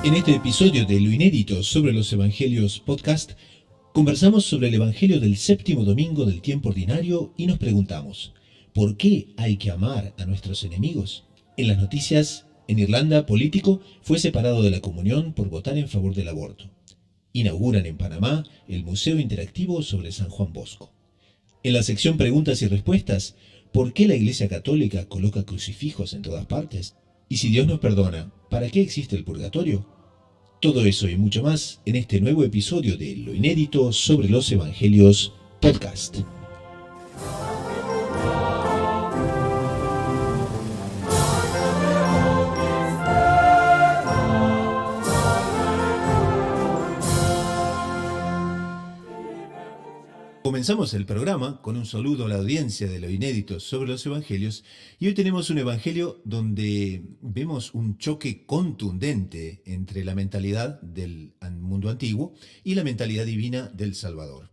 En este episodio de Lo Inédito sobre los Evangelios podcast, conversamos sobre el Evangelio del séptimo domingo del tiempo ordinario y nos preguntamos, ¿por qué hay que amar a nuestros enemigos? En las noticias, en Irlanda, político fue separado de la comunión por votar en favor del aborto. Inauguran en Panamá el Museo Interactivo sobre San Juan Bosco. En la sección Preguntas y Respuestas, ¿por qué la Iglesia Católica coloca crucifijos en todas partes? Y si Dios nos perdona, ¿para qué existe el purgatorio? Todo eso y mucho más en este nuevo episodio de Lo Inédito sobre los Evangelios podcast. Comenzamos el programa con un saludo a la audiencia de Lo Inédito sobre los Evangelios y hoy tenemos un evangelio donde vemos un choque contundente entre la mentalidad del mundo antiguo y la mentalidad divina del Salvador.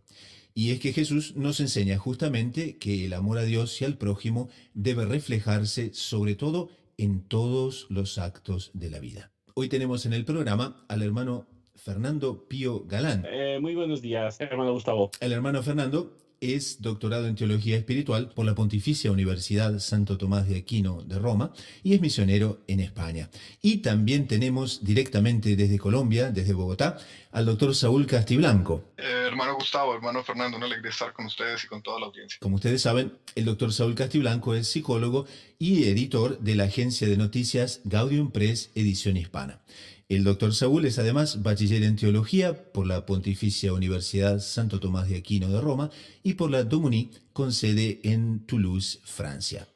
Y es que Jesús nos enseña justamente que el amor a Dios y al prójimo debe reflejarse sobre todo en todos los actos de la vida. Hoy tenemos en el programa al hermano Fernando Pío Galán. Muy buenos días, hermano Gustavo. El hermano Fernando es doctorado en Teología Espiritual por la Pontificia Universidad Santo Tomás de Aquino de Roma y es misionero en España. Y también tenemos directamente desde Colombia, desde Bogotá, al doctor Saúl Castiblanco. Hermano Gustavo, hermano Fernando, una alegría estar con ustedes y con toda la audiencia. Como ustedes saben, el doctor Saúl Castiblanco es psicólogo y editor de la agencia de noticias Gaudium Press Edición Hispana. El doctor Saúl es además bachiller en teología por la Pontificia Universidad Santo Tomás de Aquino de Roma y por la Domunie con sede en Toulouse, Francia.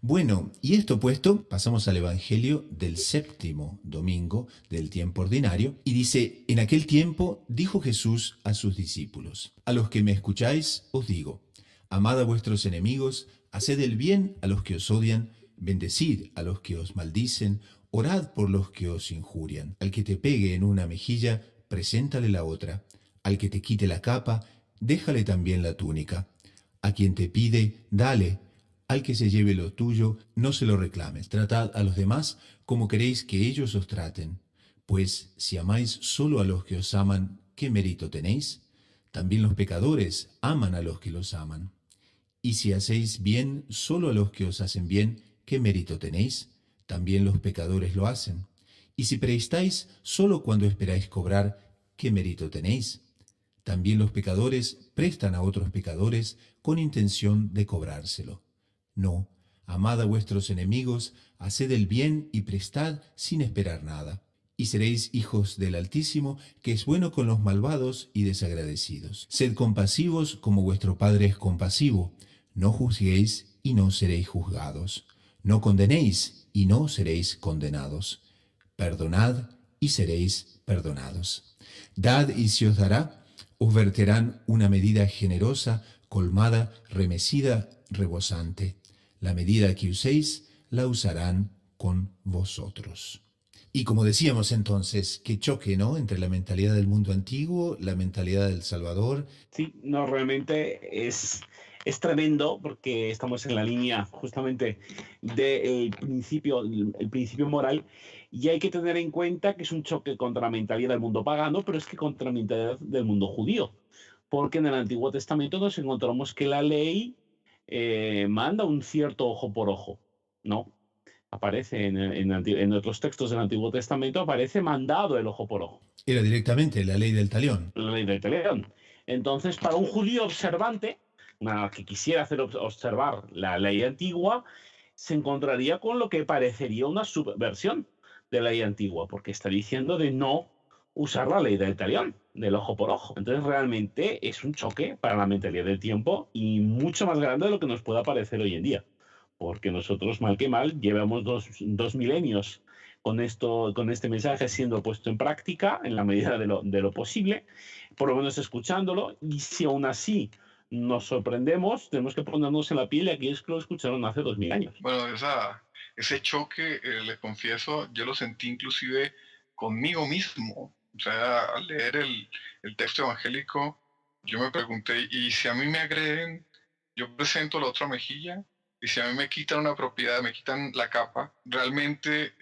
Bueno, y esto puesto, pasamos al Evangelio del séptimo domingo del tiempo ordinario y dice, en aquel tiempo dijo Jesús a sus discípulos, a los que me escucháis os digo, amad a vuestros enemigos, haced el bien a los que os odian, bendecid a los que os maldicen, orad por los que os injurian. Al que te pegue en una mejilla, preséntale la otra. Al que te quite la capa, déjale también la túnica. A quien te pide, dale. Al que se lleve lo tuyo, no se lo reclames. Tratad a los demás como queréis que ellos os traten. Pues si amáis solo a los que os aman, ¿qué mérito tenéis? También los pecadores aman a los que los aman. Y si hacéis bien solo a los que os hacen bien, ¿qué mérito tenéis? También los pecadores lo hacen. Y si prestáis solo cuando esperáis cobrar, ¿qué mérito tenéis? También los pecadores prestan a otros pecadores con intención de cobrárselo. No, amad a vuestros enemigos, haced el bien y prestad sin esperar nada. Y seréis hijos del Altísimo, que es bueno con los malvados y desagradecidos. Sed compasivos como vuestro Padre es compasivo. No juzguéis y no seréis juzgados. No condenéis y no seréis condenados. Perdonad y seréis perdonados. Dad y se os dará, os verterán una medida generosa, colmada, remecida, rebosante. La medida que uséis, la usarán con vosotros. Y como decíamos entonces, qué choque, ¿no? Entre la mentalidad del mundo antiguo, la mentalidad del Salvador. Sí, no, realmente es tremendo porque estamos en la línea justamente del principio, el principio moral y hay que tener en cuenta que es un choque contra la mentalidad del mundo pagano, pero es que contra la mentalidad del mundo judío. Porque en el Antiguo Testamento nos encontramos que la ley manda un cierto ojo por ojo, ¿no? Aparece en otros textos del Antiguo Testamento, aparece mandado el ojo por ojo. Era directamente la ley del talión. La ley del talión. Entonces, para un judío observante, que quisiera hacer observar la ley antigua, se encontraría con lo que parecería una subversión de la ley antigua, porque está diciendo de no usar la ley del talión, del ojo por ojo. Entonces, realmente es un choque para la mentalidad del tiempo y mucho más grande de lo que nos pueda parecer hoy en día. Porque nosotros, mal que mal, llevamos dos milenios con este mensaje siendo puesto en práctica en la medida de lo posible, por lo menos escuchándolo, y si aún así nos sorprendemos, tenemos que ponernos en la piel de aquellos que lo escucharon hace 2000 años. Bueno, ese choque, les confieso, yo lo sentí inclusive conmigo mismo. O sea, al leer el texto evangélico, yo me pregunté, ¿y si a mí me agreden, yo presento la otra mejilla? y si a mí me quitan una propiedad, me quitan la capa, realmente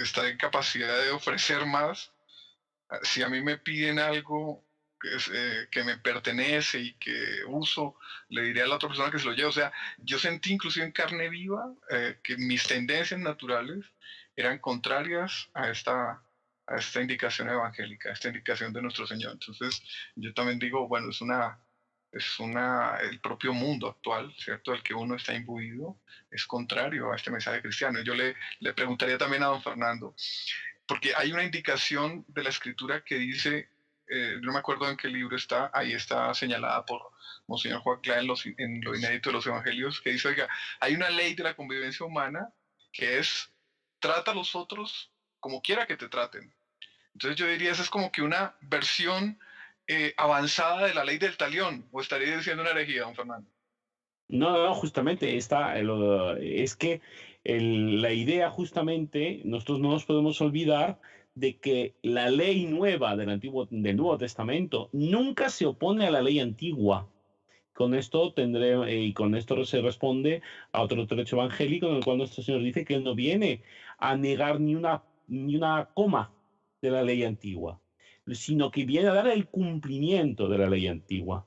está en capacidad de ofrecer más. Si a mí me piden algo que me pertenece y que uso, le diré a la otra persona que se lo lleve. O sea, yo sentí inclusive en carne viva que mis tendencias naturales eran contrarias a esta indicación evangélica, a esta indicación de nuestro Señor. Entonces, yo también digo, bueno, el propio mundo actual, ¿cierto?, del que uno está imbuido, es contrario a este mensaje cristiano. Yo le preguntaría también a don Fernando, porque hay una indicación de la escritura que dice, no me acuerdo en qué libro está, ahí está señalada por Monseñor Juan Clá en lo inédito de los evangelios, que dice, oiga, hay una ley de la convivencia humana que es, trata a los otros como quiera que te traten. Entonces yo diría, esa es como que una versión avanzada de la ley del talión, o estaría diciendo una herejía, don Fernando. No, justamente es que la idea justamente, nosotros no nos podemos olvidar de que la ley nueva del Nuevo Testamento nunca se opone a la ley antigua. Con esto y con esto se responde a otro trecho evangélico en el cual nuestro Señor dice que Él no viene a negar ni una coma de la ley antigua, sino que viene a dar el cumplimiento de la ley antigua.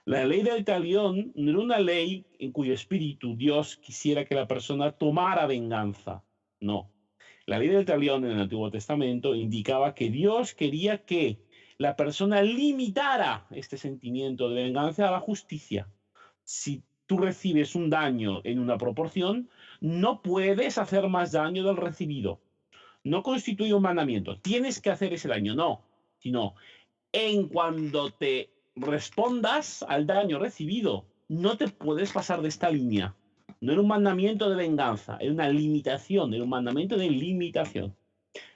La ley del talión no era una ley en cuyo espíritu Dios quisiera que la persona tomara venganza. No. La ley del talión en el Antiguo Testamento indicaba que Dios quería que la persona limitara este sentimiento de venganza a la justicia. Si tú recibes un daño en una proporción, no puedes hacer más daño del recibido. No constituye un mandamiento. Tienes que hacer ese daño, no. Sino en cuando te respondas al daño recibido, no te puedes pasar de esta línea. No era un mandamiento de venganza, era una limitación, era un mandamiento de limitación.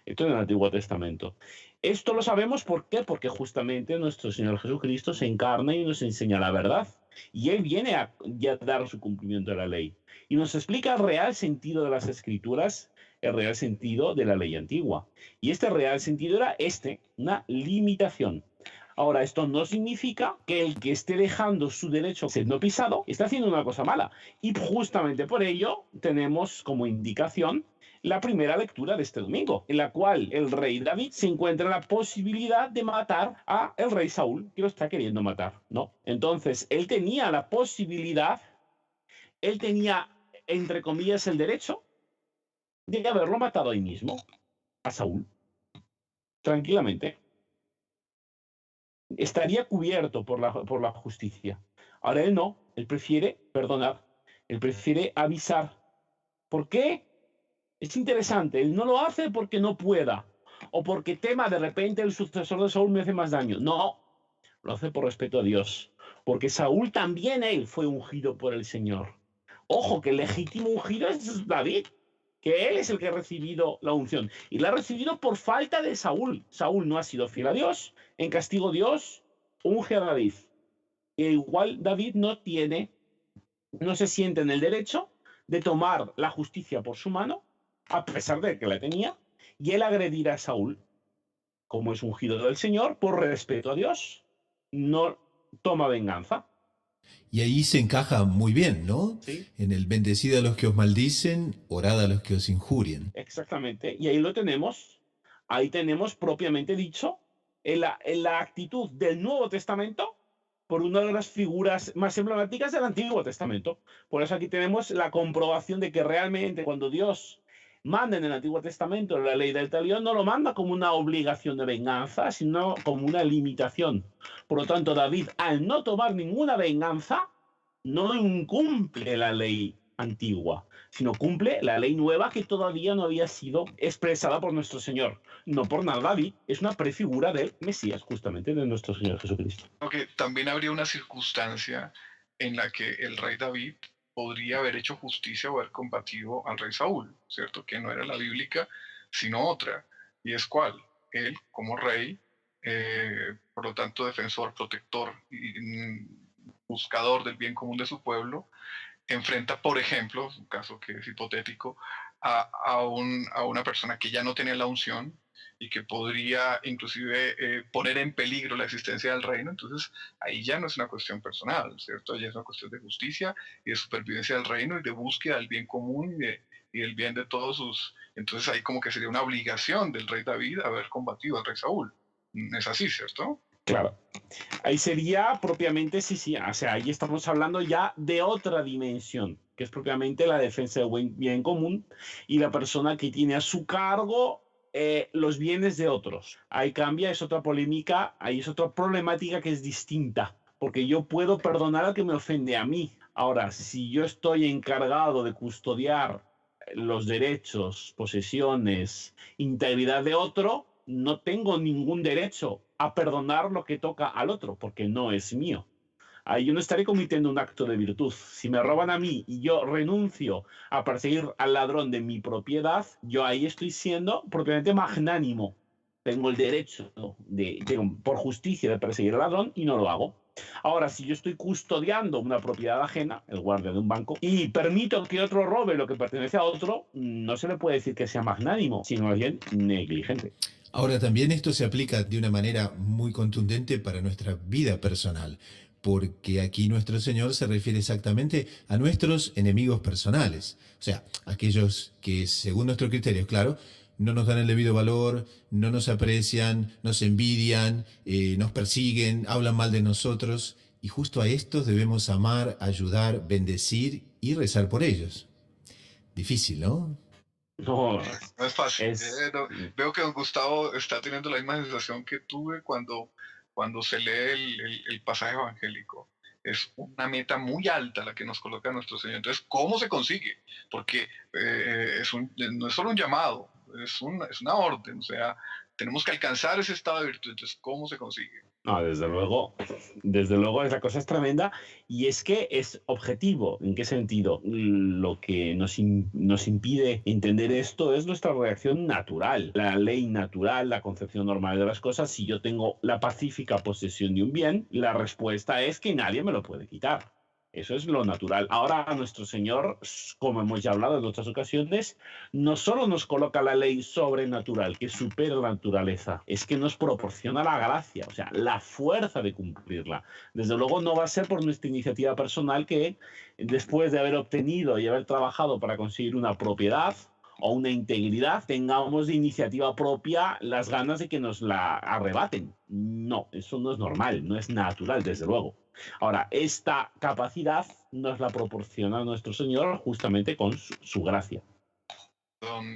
Esto en el Antiguo Testamento. Esto lo sabemos ¿por qué? Porque justamente nuestro Señor Jesucristo se encarna y nos enseña la verdad. Y Él viene a dar su cumplimiento de la ley. Y nos explica el real sentido de las Escrituras, el real sentido de la ley antigua. Y este real sentido era una limitación. Ahora, esto no significa que el que esté dejando su derecho siendo pisado está haciendo una cosa mala. Y justamente por ello tenemos como indicación la primera lectura de este domingo, en la cual el rey David se encuentra la posibilidad de matar a el rey Saúl, que lo está queriendo matar, ¿no? Entonces, él tenía la posibilidad, él tenía, entre comillas, el derecho de haberlo matado ahí mismo, a Saúl, tranquilamente. Estaría cubierto por la justicia. Ahora él no, él prefiere perdonar, él prefiere avisar. ¿Por qué? Es interesante, él no lo hace porque no pueda o porque tema de repente el sucesor de Saúl me hace más daño. No, lo hace por respeto a Dios, porque Saúl también él fue ungido por el Señor. Ojo, que el legítimo ungido es David, que él es el que ha recibido la unción y la ha recibido por falta de Saúl. Saúl no ha sido fiel a Dios, en castigo Dios unge a David. E igual David no se siente en el derecho de tomar la justicia por su mano, a pesar de que la tenía, y él agredirá a Saúl, como es ungido del Señor, por respeto a Dios. No toma venganza. Y ahí se encaja muy bien, ¿no? ¿Sí? En el bendecid a los que os maldicen, orad a los que os injurien. Exactamente. Y ahí lo tenemos. Ahí tenemos propiamente dicho en la actitud del Nuevo Testamento por una de las figuras más emblemáticas del Antiguo Testamento. Por eso aquí tenemos la comprobación de que realmente cuando Dios manda en el Antiguo Testamento la ley del talión, no lo manda como una obligación de venganza, sino como una limitación. Por lo tanto, David, al no tomar ninguna venganza, no incumple la ley antigua, sino cumple la ley nueva que todavía no había sido expresada por nuestro Señor. No por nada, David es una prefigura del Mesías, justamente, de nuestro Señor Jesucristo. Aunque también habría una circunstancia en la que el rey David podría haber hecho justicia o haber combatido al rey Saúl, ¿cierto? Que no era la bíblica, sino otra. ¿Y es cuál? Él, como rey, por lo tanto defensor, protector y buscador del bien común de su pueblo, enfrenta, por ejemplo, un caso que es hipotético, a una persona que ya no tenía la unción y que podría inclusive poner en peligro la existencia del reino, entonces ahí ya no es una cuestión personal, ¿cierto? Ya es una cuestión de justicia y de supervivencia del reino y de búsqueda del bien común y del bien de todos sus... Entonces ahí como que sería una obligación del rey David haber combatido al rey Saúl. Es así, ¿cierto? Claro. Ahí sería propiamente, sí, o sea, ahí estamos hablando ya de otra dimensión, que es propiamente la defensa del bien común y la persona que tiene a su cargo los bienes de otros. Ahí cambia, es otra polémica, ahí es otra problemática que es distinta, porque yo puedo perdonar al que me ofende a mí. Ahora, si yo estoy encargado de custodiar los derechos, posesiones, integridad de otro, no tengo ningún derecho a perdonar lo que toca al otro, porque no es mío. Ahí yo no estaré cometiendo un acto de virtud. Si me roban a mí y yo renuncio a perseguir al ladrón de mi propiedad, yo ahí estoy siendo propiamente magnánimo. Tengo el derecho por justicia de perseguir al ladrón y no lo hago. Ahora, si yo estoy custodiando una propiedad ajena, el guardia de un banco, y permito que otro robe lo que pertenece a otro, no se le puede decir que sea magnánimo, sino más bien negligente. Ahora también esto se aplica de una manera muy contundente para nuestra vida personal, porque aquí nuestro Señor se refiere exactamente a nuestros enemigos personales, o sea, aquellos que según nuestro criterio, claro, no nos dan el debido valor, no nos aprecian, nos envidian, nos persiguen, hablan mal de nosotros, y justo a estos debemos amar, ayudar, bendecir y rezar por ellos. Difícil, ¿no? No, No es fácil. es... No, veo que don Gustavo está teniendo la misma sensación que tuve cuando se lee el pasaje evangélico. Es una meta muy alta la que nos coloca nuestro Señor. Entonces, ¿cómo se consigue? Porque no es solo un llamado, es una orden. O sea, tenemos que alcanzar ese estado de virtud. Entonces, ¿cómo se consigue? No, desde luego esa cosa es tremenda y es que es objetivo. ¿En qué sentido? Lo que nos impide entender esto es nuestra reacción natural, la ley natural, la concepción normal de las cosas. Si yo tengo la pacífica posesión de un bien, la respuesta es que nadie me lo puede quitar. Eso es lo natural. Ahora nuestro Señor, como hemos ya hablado en otras ocasiones, no solo nos coloca la ley sobrenatural, que supera la naturaleza, es que nos proporciona la gracia, o sea, la fuerza de cumplirla. Desde luego no va a ser por nuestra iniciativa personal que después de haber obtenido y haber trabajado para conseguir una propiedad o una integridad, tengamos de iniciativa propia las ganas de que nos la arrebaten. No, eso no es normal, no es natural, desde luego. Ahora, esta capacidad nos la proporciona nuestro Señor justamente con su gracia.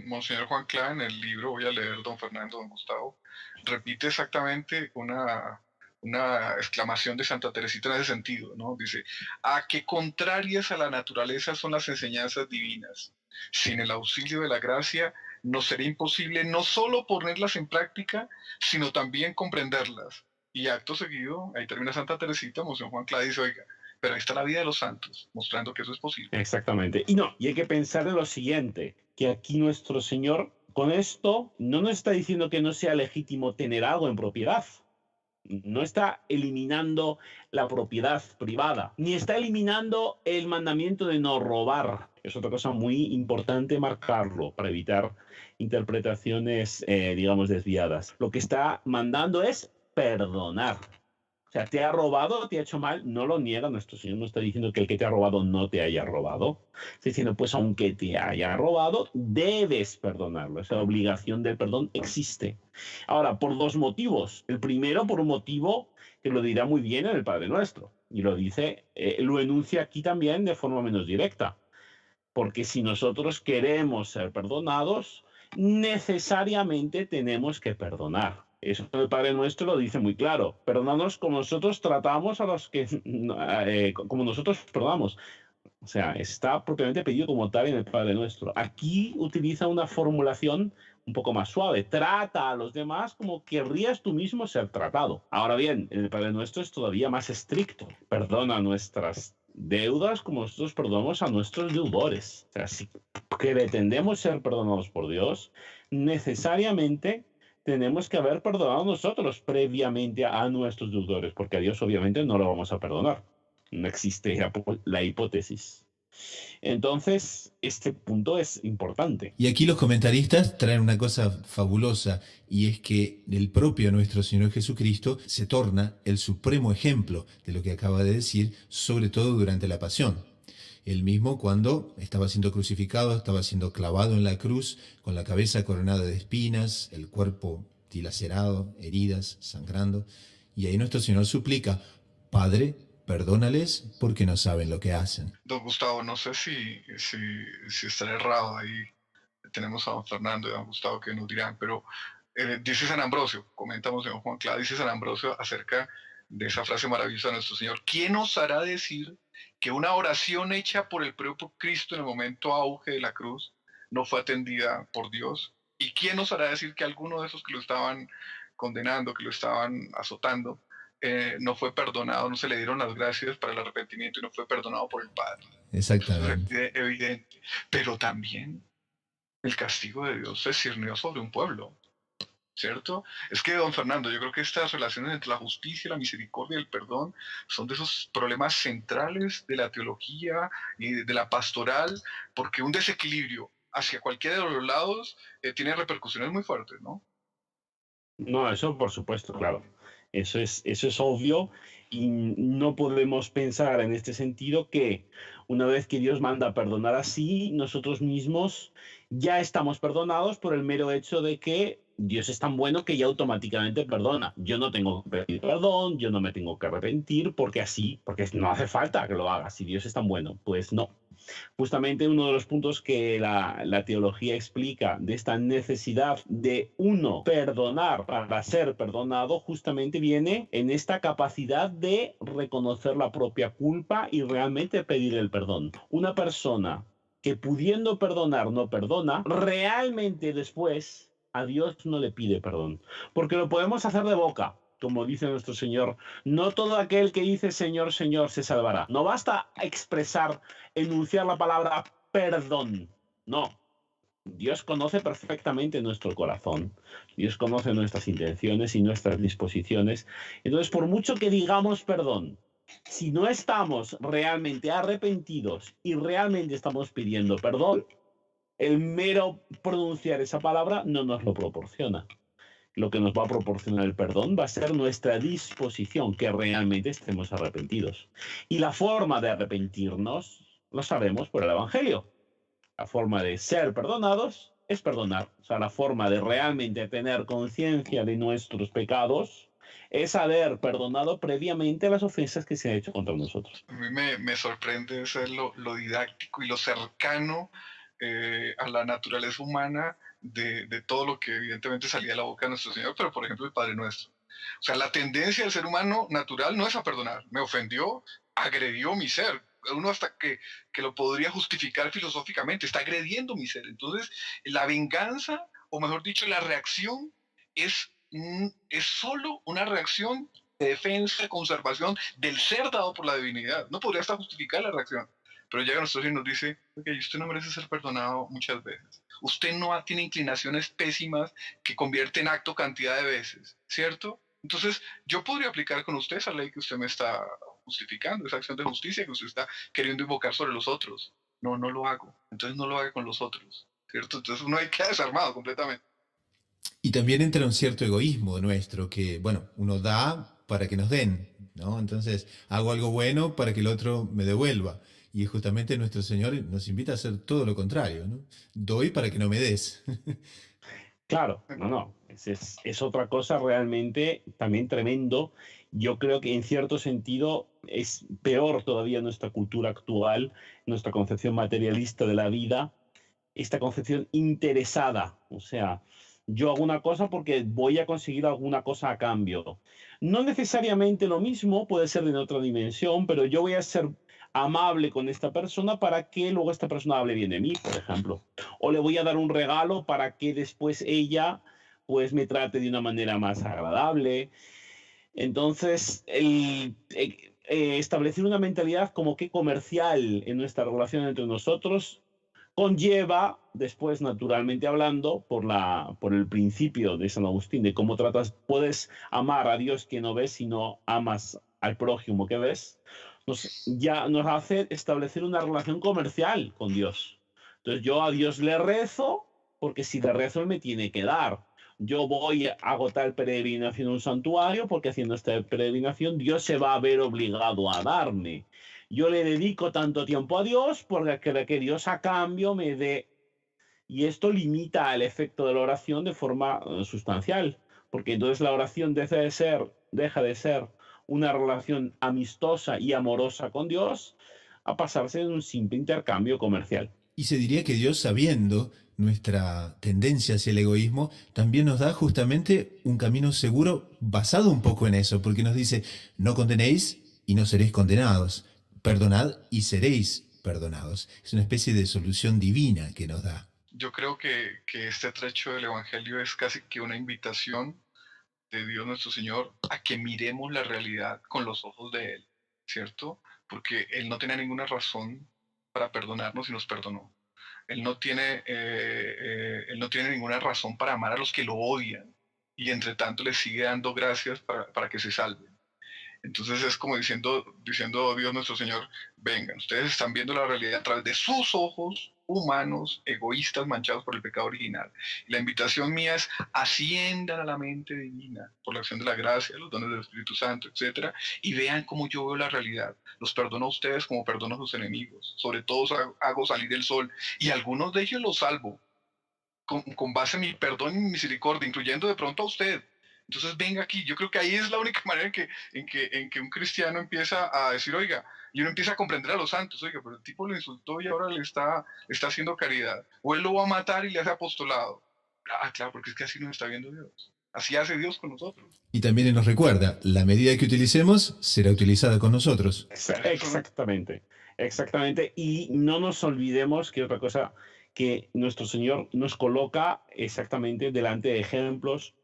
Monseñor Juan Clá, en el libro, voy a leer don Fernando, don Gustavo, repite exactamente una exclamación de Santa Teresita en ese sentido, ¿no? Dice, ¿a qué contrarias a la naturaleza son las enseñanzas divinas? Sin el auxilio de la gracia, nos sería imposible no solo ponerlas en práctica, sino también comprenderlas. Y acto seguido, ahí termina Santa Teresita, Monseñor Juan Clá dice, oiga, pero ahí está la vida de los santos, mostrando que eso es posible. Exactamente. Y hay que pensar en lo siguiente, que aquí nuestro Señor, con esto, no nos está diciendo que no sea legítimo tener algo en propiedad. No está eliminando la propiedad privada, ni está eliminando el mandamiento de no robar. Es otra cosa muy importante marcarlo para evitar interpretaciones, digamos, desviadas. Lo que está mandando es perdonar. O sea, te ha robado, te ha hecho mal, no lo niega nuestro Señor, no está diciendo que el que te ha robado no te haya robado. Está diciendo, pues aunque te haya robado, debes perdonarlo. Esa obligación del perdón existe. Ahora, por dos motivos. El primero, por un motivo que lo dirá muy bien en el Padre Nuestro. Y lo dice, lo enuncia aquí también de forma menos directa. Porque si nosotros queremos ser perdonados, necesariamente tenemos que perdonar. Eso el Padre Nuestro lo dice muy claro. Perdónanos como nosotros tratamos a los que... como nosotros perdonamos. O sea, está propiamente pedido como tal en el Padre Nuestro. Aquí utiliza una formulación un poco más suave. Trata a los demás como querrías tú mismo ser tratado. Ahora bien, en el Padre Nuestro es todavía más estricto. Perdona nuestras deudas como nosotros perdonamos a nuestros deudores. O sea, si pretendemos ser perdonados por Dios, necesariamente tenemos que haber perdonado nosotros previamente a nuestros deudores, porque a Dios obviamente no lo vamos a perdonar. No existe la hipótesis. Entonces, este punto es importante. Y aquí los comentaristas traen una cosa fabulosa, y es que el propio nuestro Señor Jesucristo se torna el supremo ejemplo de lo que acaba de decir, sobre todo durante la pasión. Él mismo, cuando estaba siendo crucificado, estaba siendo clavado en la cruz, con la cabeza coronada de espinas, el cuerpo dilacerado, heridas, sangrando, y ahí nuestro Señor suplica: Padre, perdónales porque no saben lo que hacen. Don Gustavo, no sé si estaré errado ahí. Tenemos a don Fernando y a don Gustavo que nos dirán, pero dice San Ambrosio, comentamos en Juan Clara, dice San Ambrosio acerca de esa frase maravillosa de nuestro Señor: ¿quién os hará decir que una oración hecha por el propio Cristo en el momento auge de la cruz no fue atendida por Dios? ¿Y quién nos hará decir que alguno de esos que lo estaban condenando, que lo estaban azotando, no fue perdonado, no se le dieron las gracias para el arrepentimiento y no fue perdonado por el Padre? Exactamente. Eso es evidente. Pero también el castigo de Dios se ciernó sobre un pueblo, ¿cierto? Es que, don Fernando, yo creo que estas relaciones entre la justicia, la misericordia y el perdón son de esos problemas centrales de la teología y de la pastoral, porque un desequilibrio hacia cualquiera de los lados tiene repercusiones muy fuertes, ¿no? No, eso por supuesto, claro. Eso es obvio y no podemos pensar en este sentido que una vez que Dios manda a perdonar así, nosotros mismos ya estamos perdonados por el mero hecho de que Dios es tan bueno que ya automáticamente perdona. Yo no tengo que pedir perdón, yo no me tengo que arrepentir porque así, porque no hace falta que lo haga. Si Dios es tan bueno, pues no. Justamente uno de los puntos que la teología explica de esta necesidad de uno perdonar para ser perdonado, justamente viene en esta capacidad de reconocer la propia culpa y realmente pedir el perdón. Una persona que pudiendo perdonar no perdona, realmente después a Dios no le pide perdón, porque lo podemos hacer de boca. Como dice nuestro Señor, no todo aquel que dice Señor, Señor se salvará. No basta expresar, enunciar la palabra perdón. No. Dios conoce perfectamente nuestro corazón. Dios conoce nuestras intenciones y nuestras disposiciones. Entonces, por mucho que digamos perdón, si no estamos realmente arrepentidos y realmente estamos pidiendo perdón, el mero pronunciar esa palabra no nos lo proporciona. Lo que nos va a proporcionar el perdón va a ser nuestra disposición, que realmente estemos arrepentidos. Y la forma de arrepentirnos lo sabemos por el Evangelio. La forma de ser perdonados es perdonar. O sea, la forma de realmente tener conciencia de nuestros pecados es haber perdonado previamente las ofensas que se han hecho contra nosotros. A mí me sorprende ser lo didáctico y lo cercano a la naturaleza humana de todo lo que evidentemente salía de la boca de nuestro Señor, pero por ejemplo el Padre Nuestro. O sea, la tendencia del ser humano natural no es a perdonar. Me ofendió, agredió mi ser. Uno hasta que lo podría justificar filosóficamente, está agrediendo mi ser. Entonces, la venganza, o mejor dicho, la reacción es solo una reacción de defensa, de conservación del ser dado por la divinidad. No podría hasta justificar la reacción. Pero llega nuestro Señor y nos dice: ok, usted no merece ser perdonado muchas veces. Usted no tiene inclinaciones pésimas que convierte en acto cantidad de veces, ¿cierto? Entonces, yo podría aplicar con usted esa ley que usted me está justificando, esa acción de justicia que usted está queriendo invocar sobre los otros. No, no lo hago. Entonces no lo haga con los otros, ¿cierto? Entonces uno ahí queda desarmado completamente. Y también entra un cierto egoísmo nuestro, que, bueno, uno da para que nos den, ¿no? Entonces, hago algo bueno para que el otro me devuelva. Y justamente nuestro Señor nos invita a hacer todo lo contrario, ¿no? Doy para que no me des. Claro, no. Es otra cosa realmente también tremendo. Yo creo que en cierto sentido es peor todavía nuestra cultura actual, nuestra concepción materialista de la vida, esta concepción interesada. O sea, yo hago una cosa porque voy a conseguir alguna cosa a cambio. No necesariamente lo mismo, puede ser en otra dimensión, pero yo voy a ser amable con esta persona para que luego esta persona hable bien de mí, por ejemplo. O le voy a dar un regalo para que después ella pues me trate de una manera más agradable. Entonces, establecer una mentalidad como que comercial en nuestra relación entre nosotros conlleva, después naturalmente hablando, por el principio de San Agustín, de cómo tratas, puedes amar a Dios que no ves si no amas al prójimo que ves, ya nos hace establecer una relación comercial con Dios. Entonces yo a Dios le rezo, porque si le rezo Él me tiene que dar. Yo voy a agotar peregrinación a un santuario, porque haciendo esta peregrinación Dios se va a ver obligado a darme. Yo le dedico tanto tiempo a Dios porque quiero que Dios a cambio me dé. Y esto limita el efecto de la oración de forma sustancial, porque entonces la oración deja de ser una relación amistosa y amorosa con Dios a pasarse en un simple intercambio comercial. Y se diría que Dios, sabiendo nuestra tendencia hacia el egoísmo, también nos da justamente un camino seguro basado un poco en eso, porque nos dice, no condenéis y no seréis condenados, perdonad y seréis perdonados. Es una especie de solución divina que nos da. Yo creo que este trecho del Evangelio es casi que una invitación de Dios nuestro Señor a que miremos la realidad con los ojos de Él, ¿cierto? Porque Él no tenía ninguna razón para perdonarnos y nos perdonó. Él no tiene ninguna razón para amar a los que lo odian y entre tanto les sigue dando gracias para que se salven. Entonces es como diciendo Dios nuestro Señor, vengan, ustedes están viendo la realidad a través de sus ojos humanos, egoístas, manchados por el pecado original. Y la invitación mía es asciendan a la mente divina por la acción de la gracia, los dones del Espíritu Santo, etc. Y vean cómo yo veo la realidad. Los perdono a ustedes como perdono a sus enemigos. Sobre todos hago salir el sol y algunos de ellos los salvo con base en mi perdón y mi misericordia, incluyendo de pronto a usted. Entonces venga aquí, yo creo que ahí es la única manera en que un cristiano empieza a decir, oiga, y uno empieza a comprender a los santos, oiga, pero el tipo lo insultó y ahora le está haciendo caridad, o él lo va a matar y le hace apostolado. Ah, claro, porque es que así nos está viendo Dios, así hace Dios con nosotros. Y también nos recuerda, la medida que utilicemos será utilizada con nosotros. Exactamente, exactamente, y no nos olvidemos que otra cosa, que nuestro Señor nos coloca exactamente delante de ejemplos,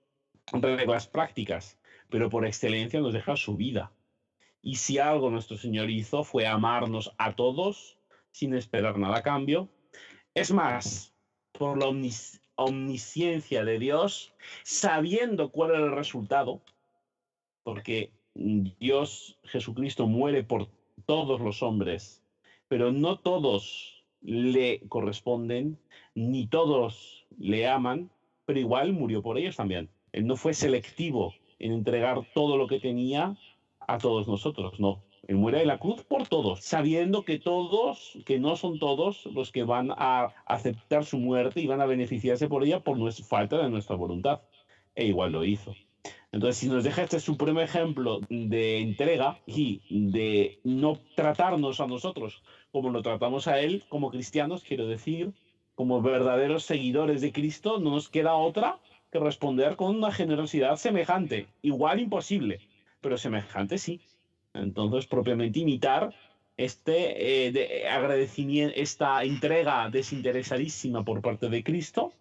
reglas prácticas, pero por excelencia nos deja su vida. Y si algo nuestro Señor hizo fue amarnos a todos sin esperar nada a cambio. Es más, por la omnisciencia de Dios, sabiendo cuál era el resultado, porque Dios Jesucristo muere por todos los hombres, pero no todos le corresponden, ni todos le aman, pero igual murió por ellos también. Él no fue selectivo en entregar todo lo que tenía a todos nosotros, no. Él muere en la cruz por todos, sabiendo que todos, que no son todos los que van a aceptar su muerte y van a beneficiarse por ella por falta de nuestra voluntad. E igual lo hizo. Entonces, si nos deja este supremo ejemplo de entrega y de no tratarnos a nosotros como lo tratamos a Él, como cristianos, quiero decir, como verdaderos seguidores de Cristo, no nos queda otra que responder con una generosidad semejante, igual imposible, pero semejante sí. Entonces, propiamente imitar agradecimiento, esta entrega desinteresadísima por parte de Cristo,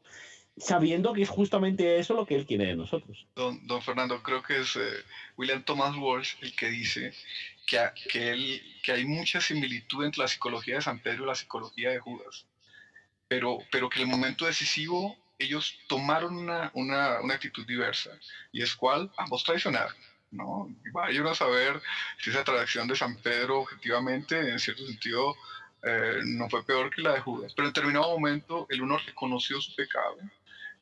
sabiendo que es justamente eso lo que Él quiere de nosotros. Don Fernando, creo que es William Thomas Walsh el que dice que hay mucha similitud entre la psicología de San Pedro y la psicología de Judas, pero que en el momento decisivo ellos tomaron una actitud diversa, y es cuál, ambos traicionaron, ¿no? Y vayan a saber si esa traición de San Pedro objetivamente, en cierto sentido, no fue peor que la de Judas, pero en determinado momento el uno reconoció su pecado,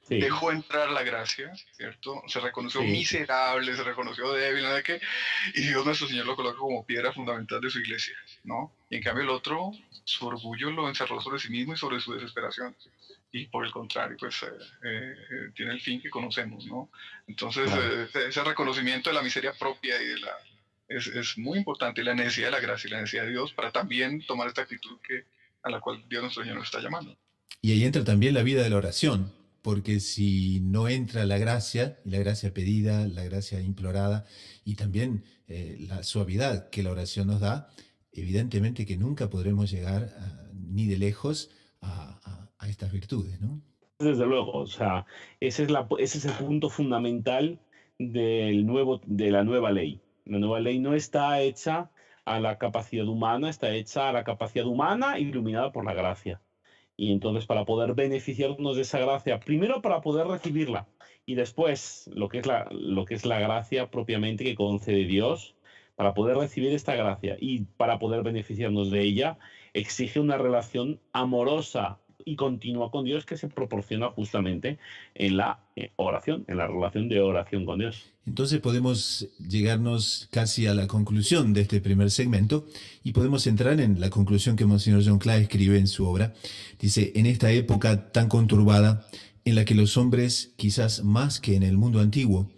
sí, dejó entrar la gracia, ¿cierto? Se reconoció sí, miserable, se reconoció débil, ¿no? Y Dios nuestro Señor lo coloca como piedra fundamental de su iglesia, ¿no? Y en cambio el otro, su orgullo lo encerró sobre sí mismo y sobre su desesperación. Y por el contrario, pues tiene el fin que conocemos, ¿no? Entonces, ese reconocimiento de la miseria propia y de es muy importante, la necesidad de la gracia y la necesidad de Dios para también tomar esta actitud a la cual Dios nuestro Señor nos está llamando. Y ahí entra también la vida de la oración, porque si no entra la gracia, y la gracia pedida, la gracia implorada, y también la suavidad que la oración nos da, evidentemente que nunca podremos llegar ni de lejos a estas virtudes, ¿no? Desde luego, o sea, ese es el punto fundamental de la nueva ley. La nueva ley no está hecha a la capacidad humana, está hecha a la capacidad humana iluminada por la gracia. Y entonces, para poder beneficiarnos de esa gracia, primero para poder recibirla, y después lo que es la gracia propiamente que concede Dios, para poder recibir esta gracia y para poder beneficiarnos de ella, exige una relación amorosa y continua con Dios que se proporciona justamente en la oración, en la relación de oración con Dios. Entonces podemos llegarnos casi a la conclusión de este primer segmento y podemos entrar en la conclusión que Monseñor John Clare escribe en su obra. Dice, en esta época tan conturbada, en la que los hombres, quizás más que en el mundo antiguo,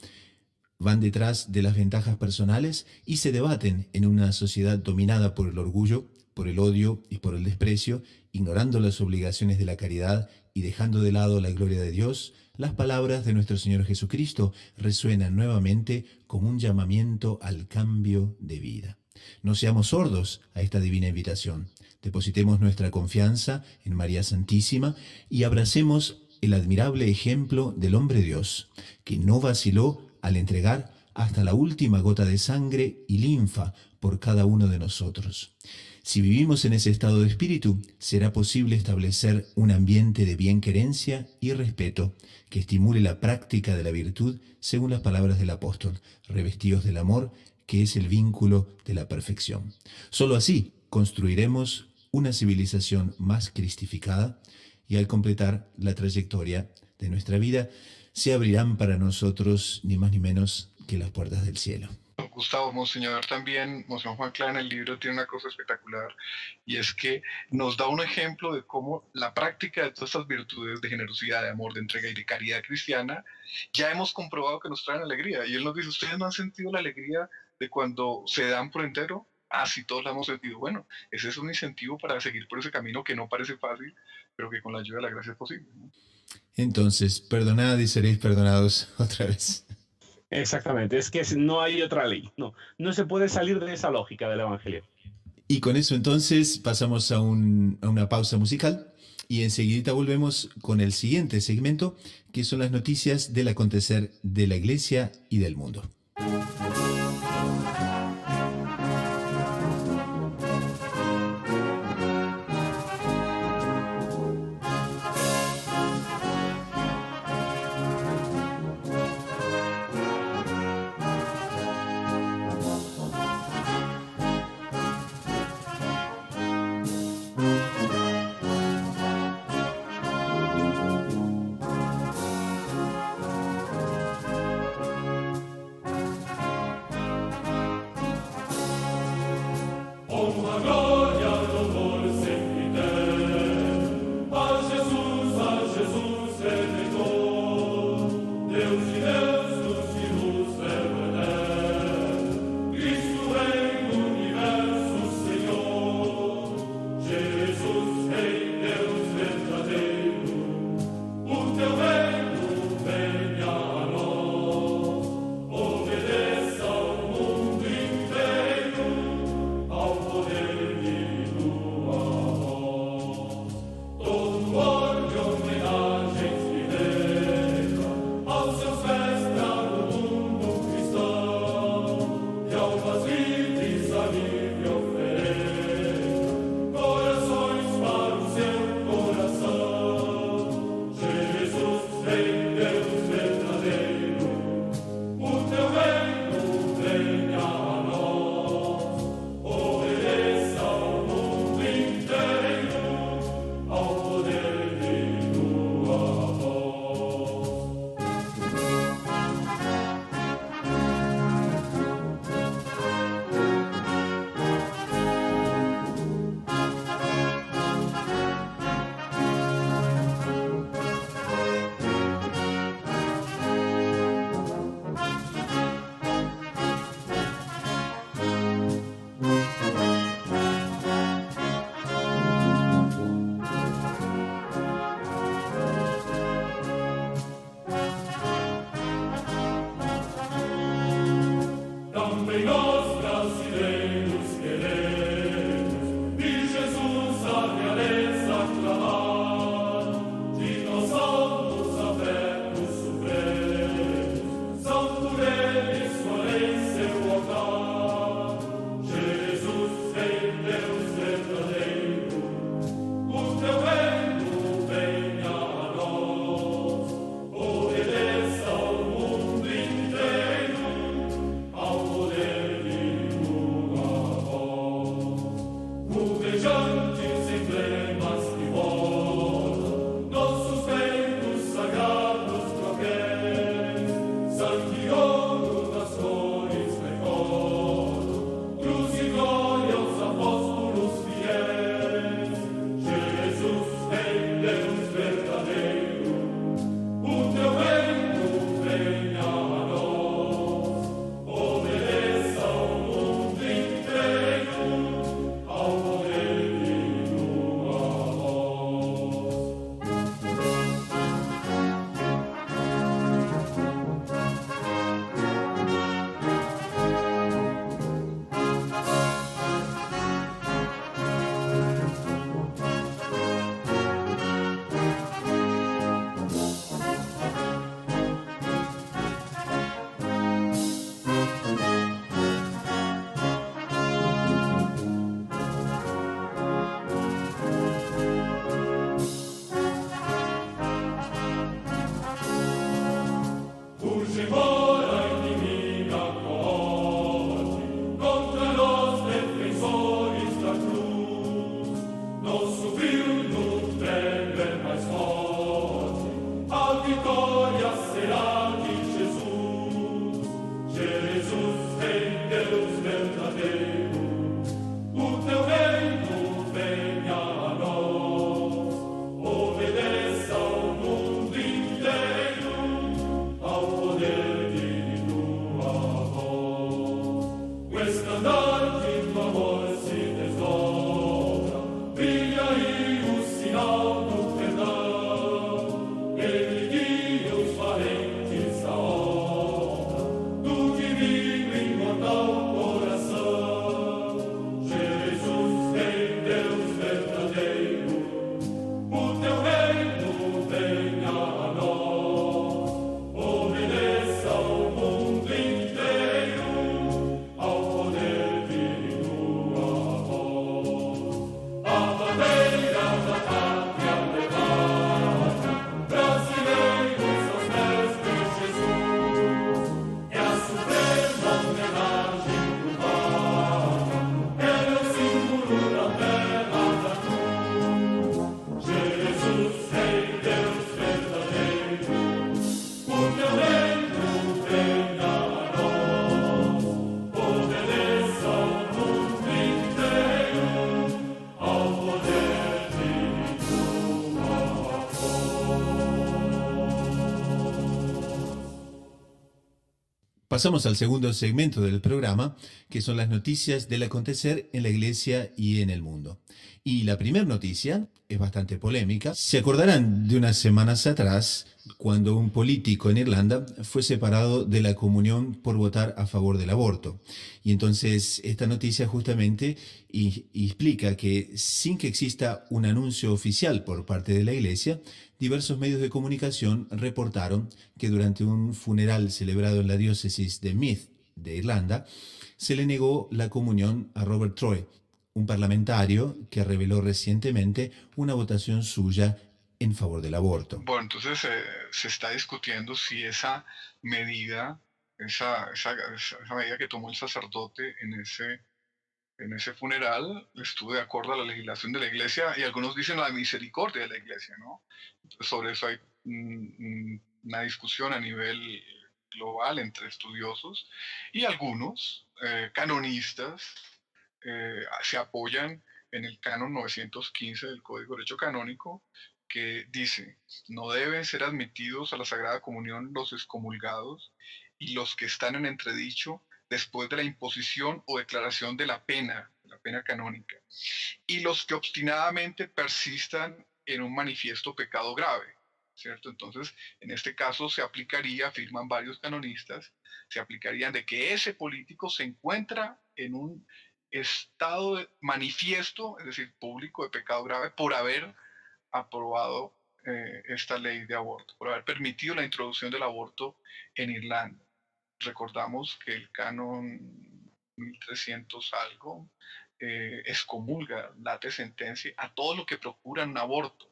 van detrás de las ventajas personales y se debaten en una sociedad dominada por el orgullo, por el odio y por el desprecio, ignorando las obligaciones de la caridad y dejando de lado la gloria de Dios, las palabras de nuestro Señor Jesucristo resuenan nuevamente como un llamamiento al cambio de vida. No seamos sordos a esta divina invitación. Depositemos nuestra confianza en María Santísima y abracemos el admirable ejemplo del hombre Dios, que no vaciló al entregar hasta la última gota de sangre y linfa por cada uno de nosotros. Si vivimos en ese estado de espíritu, será posible establecer un ambiente de bienquerencia y respeto que estimule la práctica de la virtud según las palabras del apóstol, revestidos del amor, que es el vínculo de la perfección. Solo así construiremos una civilización más cristificada y al completar la trayectoria de nuestra vida, se abrirán para nosotros ni más ni menos que las puertas del cielo. Gustavo, Monseñor también, Monseñor Juan Clara en el libro tiene una cosa espectacular y es que nos da un ejemplo de cómo la práctica de todas estas virtudes de generosidad, de amor, de entrega y de caridad cristiana, ya hemos comprobado que nos traen alegría. Y él nos dice, ¿ustedes no han sentido la alegría de cuando se dan por entero? Ah, sí, todos la hemos sentido. Bueno, ese es un incentivo para seguir por ese camino que no parece fácil, pero que con la ayuda de la gracia es posible, ¿no? Entonces, perdonad y seréis perdonados otra vez. Exactamente, es que no hay otra ley, no se puede salir de esa lógica del Evangelio. Y con eso entonces pasamos a una pausa musical y enseguida volvemos con el siguiente segmento, que son las noticias del acontecer de la Iglesia y del mundo. Pasamos al segundo segmento del programa, que son las noticias del acontecer en la iglesia y en el mundo. Y la primera noticia es bastante polémica. Se acordarán de unas semanas atrás, cuando un político en Irlanda fue separado de la comunión por votar a favor del aborto. Y entonces esta noticia justamente explica que sin que exista un anuncio oficial por parte de la iglesia, diversos medios de comunicación reportaron que durante un funeral celebrado en la diócesis de Meath, de Irlanda, se le negó la comunión a Robert Troy, un parlamentario que reveló recientemente una votación suya en favor del aborto. Bueno, entonces se está discutiendo si esa medida, esa medida que tomó el sacerdote en ese funeral, estuvo de acuerdo a la legislación de la iglesia, y algunos dicen a la misericordia de la iglesia, ¿no? Entonces, sobre eso hay una discusión a nivel global entre estudiosos, y algunos canonistas se apoyan en el canon 915 del Código de Derecho Canónico, que dice: no deben ser admitidos a la Sagrada Comunión los excomulgados y los que están en entredicho después de la imposición o declaración de la pena canónica, y los que obstinadamente persistan en un manifiesto pecado grave, ¿cierto? Entonces, en este caso se aplicaría, afirman varios canonistas, se aplicarían de que ese político se encuentra en un estado de manifiesto, es decir, público, de pecado grave, por haber aprobado esta ley de aborto, por haber permitido la introducción del aborto en Irlanda. Recordamos que el canon 1300 algo excomulga, late sentencia a todo lo que procuran un aborto.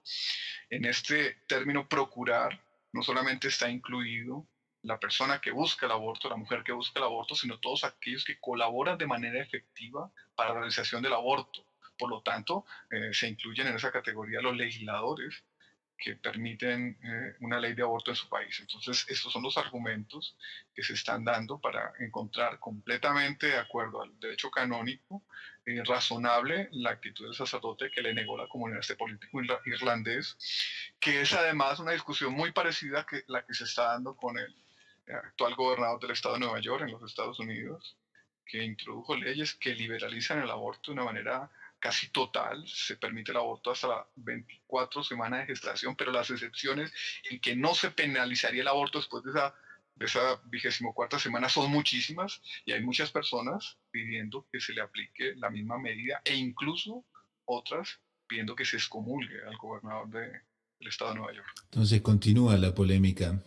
En este término procurar no solamente está incluido la persona que busca el aborto, la mujer que busca el aborto, sino todos aquellos que colaboran de manera efectiva para la realización del aborto. Por lo tanto, se incluyen en esa categoría los legisladores que permiten una ley de aborto en su país. Entonces, estos son los argumentos que se están dando para encontrar completamente de acuerdo al derecho canónico razonable la actitud del sacerdote que le negó la comunión a este político irlandés, que es además una discusión muy parecida a la que se está dando con el actual gobernador del estado de Nueva York en los Estados Unidos, que introdujo leyes que liberalizan el aborto de una manera casi total. Se permite el aborto hasta las 24 semanas de gestación, pero las excepciones en que no se penalizaría el aborto después de esa 24ª semana son muchísimas, y hay muchas personas pidiendo que se le aplique la misma medida, e incluso otras pidiendo que se excomulgue al gobernador del estado de Nueva York. Entonces continúa la polémica.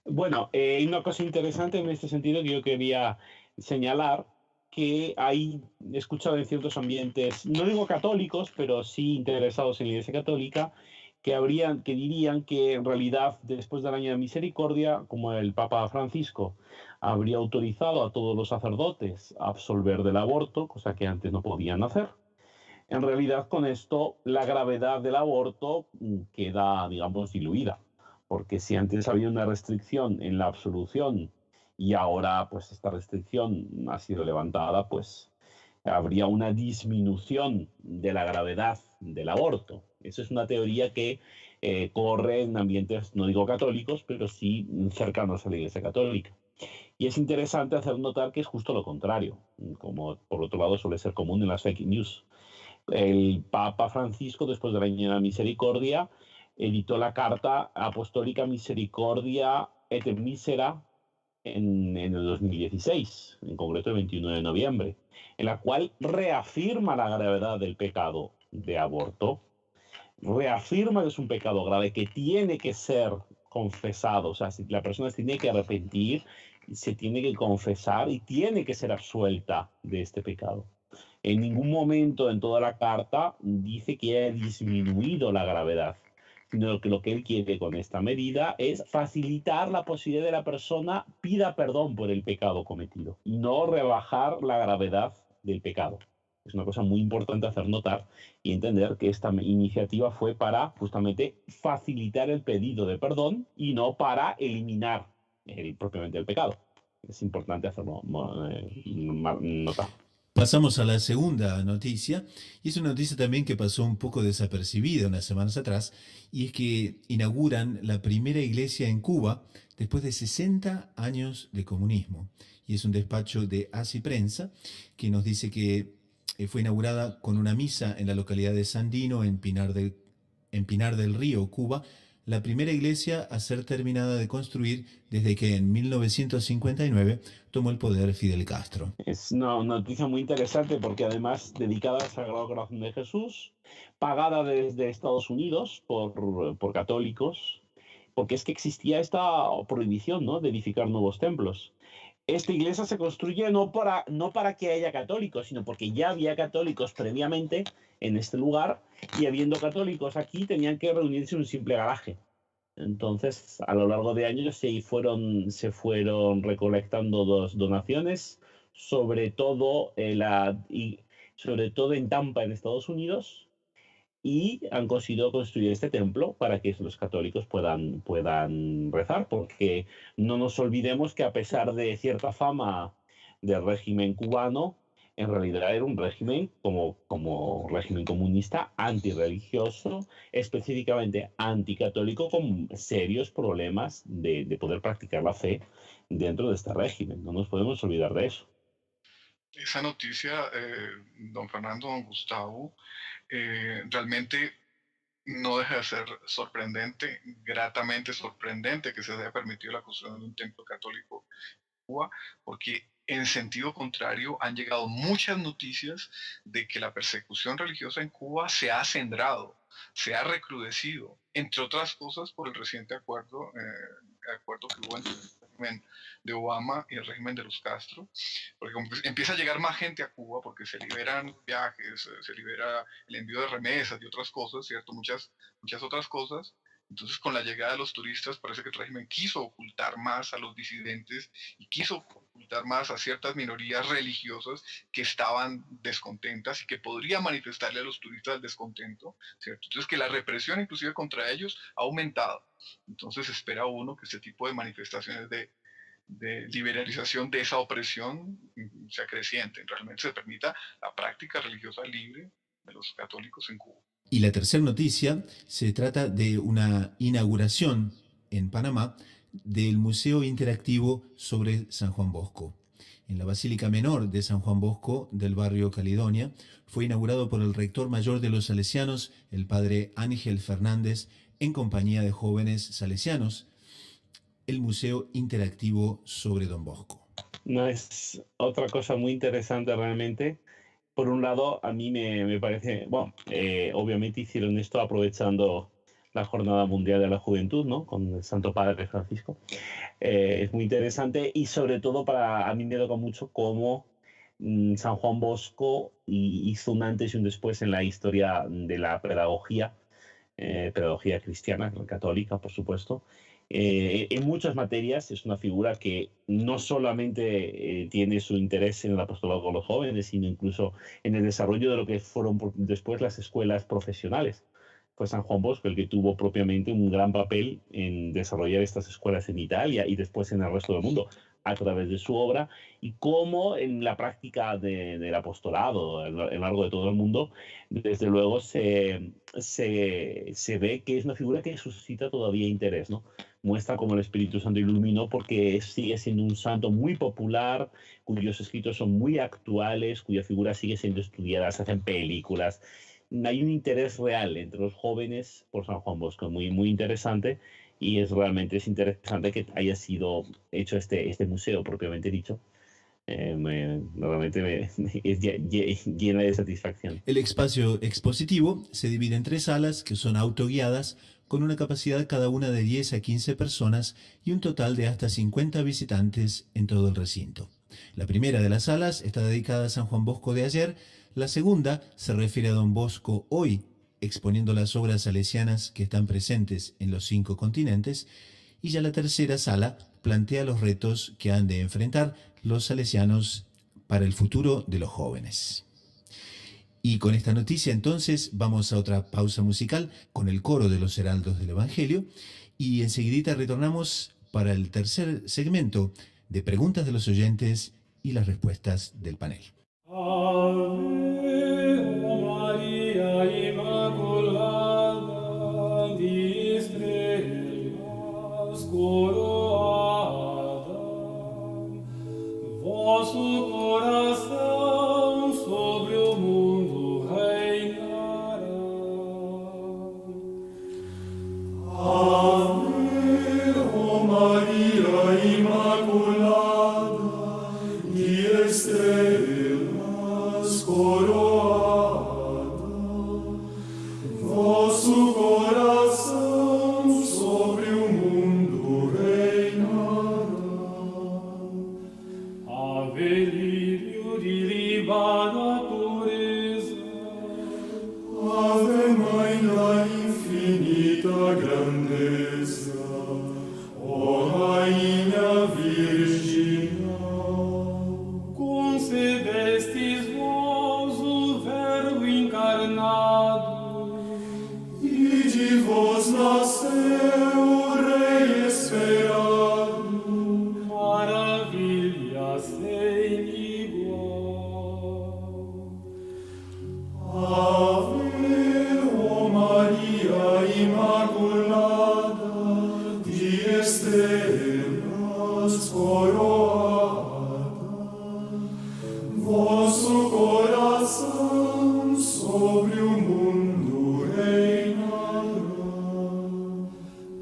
Bueno, hay una cosa interesante en este sentido que yo quería señalar, que he escuchado en ciertos ambientes, no digo católicos, pero sí interesados en la Iglesia Católica, que dirían que en realidad después del año de misericordia, como el Papa Francisco habría autorizado a todos los sacerdotes a absolver del aborto, cosa que antes no podían hacer, en realidad con esto la gravedad del aborto queda, digamos, diluida, porque si antes había una restricción en la absolución y ahora pues esta restricción ha sido levantada, pues habría una disminución de la gravedad del aborto. Eso es una teoría que corre en ambientes, no digo católicos, pero sí cercanos a la Iglesia Católica. Y es interesante hacer notar que es justo lo contrario, como por otro lado suele ser común en las fake news. El Papa Francisco, después del Año de la Misericordia, editó la Carta Apostólica Misericordia et Misera en el 2016, en concreto el 21 de noviembre, en la cual reafirma la gravedad del pecado de aborto, reafirma que es un pecado grave que tiene que ser confesado, o sea, si la persona se tiene que arrepentir, se tiene que confesar y tiene que ser absuelta de este pecado. En ningún momento en toda la carta dice que haya disminuido la gravedad, sino que lo que él quiere con esta medida es facilitar la posibilidad de la persona pida perdón por el pecado cometido y no rebajar la gravedad del pecado. Es una cosa muy importante hacer notar y entender que esta iniciativa fue para justamente facilitar el pedido de perdón y no para eliminar propiamente el pecado. Es importante hacerlo notar. Pasamos a la segunda noticia, y es una noticia también que pasó un poco desapercibida unas semanas atrás, y es que inauguran la primera iglesia en Cuba después de 60 años de comunismo. Y es un despacho de Así Prensa que nos dice que fue inaugurada con una misa en la localidad de Sandino, en Pinar del Río, Cuba, la primera iglesia a ser terminada de construir desde que en 1959 tomó el poder Fidel Castro. Es una noticia muy interesante porque además dedicada al Sagrado Corazón de Jesús, pagada desde Estados Unidos por católicos, porque es que existía esta prohibición, ¿no?, de edificar nuevos templos. Esta iglesia se construye no para que haya católicos, sino porque ya había católicos previamente en este lugar y habiendo católicos aquí tenían que reunirse en un simple garaje. Entonces, a lo largo de años se fueron recolectando donaciones, sobre todo, sobre todo en Tampa, en Estados Unidos, y han conseguido construir este templo para que los católicos puedan rezar, porque no nos olvidemos que a pesar de cierta fama del régimen cubano, en realidad era un régimen como régimen comunista antirreligioso, específicamente anticatólico, con serios problemas de poder practicar la fe dentro de este régimen. No nos podemos olvidar de eso. Esa noticia, don Fernando, don Gustavo, realmente no deja de ser sorprendente, gratamente sorprendente que se haya permitido la construcción de un templo católico en Cuba, porque en sentido contrario han llegado muchas noticias de que la persecución religiosa en Cuba se ha acendrado, se ha recrudecido, entre otras cosas por el reciente acuerdo que hubo entre el régimen de Obama y el régimen de los Castro, porque empieza a llegar más gente a Cuba porque se liberan viajes, se libera el envío de remesas y otras cosas, ¿cierto? Muchas otras cosas. Entonces, con la llegada de los turistas, parece que el régimen quiso ocultar más a los disidentes y quiso ocultar más a ciertas minorías religiosas que estaban descontentas y que podrían manifestarle a los turistas el descontento, ¿cierto? Entonces, que la represión inclusive contra ellos ha aumentado. Entonces, espera uno que este tipo de manifestaciones de liberalización de esa opresión sea creciente, realmente se permita la práctica religiosa libre de los católicos en Cuba. Y la tercera noticia se trata de una inauguración en Panamá del Museo Interactivo sobre San Juan Bosco. En la Basílica Menor de San Juan Bosco del barrio Caledonia fue inaugurado por el rector mayor de los salesianos, el padre Ángel Fernández, en compañía de jóvenes salesianos, el Museo Interactivo sobre Don Bosco. No, es otra cosa muy interesante realmente. Por un lado, a mí me parece, bueno, obviamente hicieron esto aprovechando la Jornada Mundial de la Juventud, ¿no?, con el Santo Padre Francisco. Es muy interesante y sobre todo a mí me toca mucho cómo San Juan Bosco hizo un antes y un después en la historia de la pedagogía cristiana, católica, por supuesto. En muchas materias es una figura que no solamente tiene su interés en el apostolado con los jóvenes, sino incluso en el desarrollo de lo que fueron después las escuelas profesionales. Fue San Juan Bosco el que tuvo propiamente un gran papel en desarrollar estas escuelas en Italia y después en el resto del mundo. a través de su obra, y cómo en la práctica del apostolado a lo largo de todo el mundo, desde luego se ve que es una figura que suscita todavía interés, ¿no? Muestra cómo el Espíritu Santo iluminó, porque sigue siendo un santo muy popular, cuyos escritos son muy actuales, cuya figura sigue siendo estudiada, se hacen películas. Hay un interés real entre los jóvenes por San Juan Bosco, muy, muy interesante, y realmente es interesante que haya sido hecho este museo propiamente dicho. Realmente es llena de satisfacción. El espacio expositivo se divide en 3 salas que son autoguiadas con una capacidad cada una de 10 a 15 personas y un total de hasta 50 visitantes en todo el recinto. La primera de las salas está dedicada a San Juan Bosco de ayer, la segunda se refiere a Don Bosco hoy, exponiendo las obras salesianas que están presentes en los 5 continentes, y ya la tercera sala plantea los retos que han de enfrentar los salesianos para el futuro de los jóvenes. Y con esta noticia entonces vamos a otra pausa musical con el coro de los Heraldos del Evangelio y enseguidita retornamos para el tercer segmento de preguntas de los oyentes y las respuestas del panel. Vosso coração sobre o mundo reinará. Ave, ó Maria Imaculada, de estrelas coroada, vosso coração sobre o mundo reinará. Ave, lírio de libada pureza, Ave, Mãe da infinita grandeza, ó Rainha Virginal, concedestes vós o Verbo encarnado, e de vós nasceu o Rei esperado, maravilha sem igual. Ave, ó Maria Imaculada, de estrelas coroada, vosso coração sobre o mundo reinará.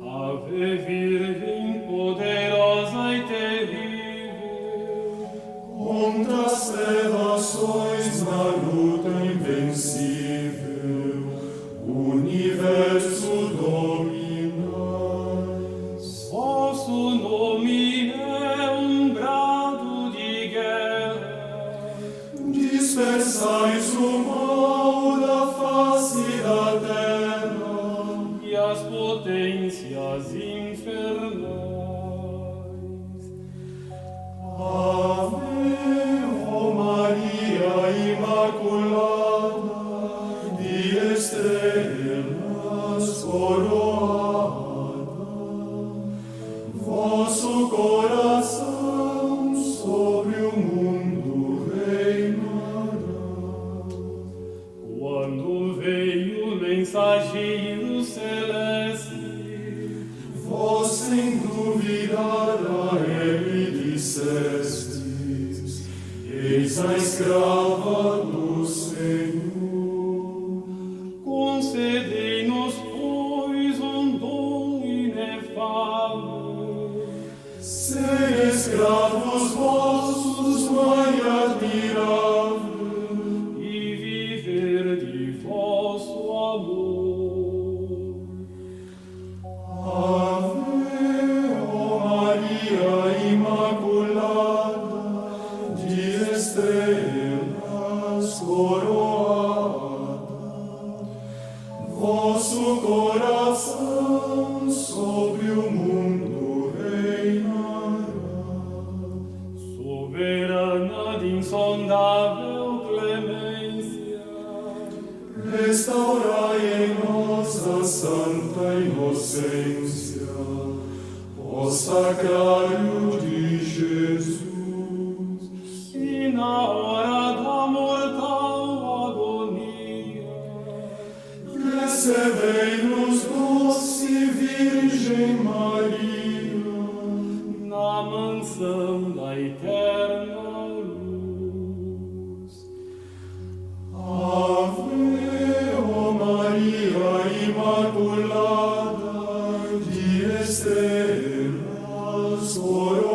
Ave, Virgem poderosa e terrível, contra as trevas sois na luta invencível, o universo dominais. Vosso nome é um brado de guerra, dispersais o mal da face da terra e as potências infernais. Ave, ó Maria Imaculada, de estrelas coroada, vosso coração sobre o mundo reinará. Quando veio o mensageiro celeste, vós sem duvidar a ele dissestes: eis a escrava do Senhor. Concedei-nos, pois, um dom inefável, ser escravos vossos, Mãe admirável, e viver de vosso amor. Ave, ó Maria Imaculada, de estrelas coroada, vosso coração sobre o mundo reinará. Soberana de insondável clemência, restaurai em nós a santa inocência, ó sacrário de Jesus, e na hora da mortal agonia, recebei-nos, doce Virgem Maria, na mansão da eterna luz. Ave, ó Maria Imaculada, de estrelas coroada,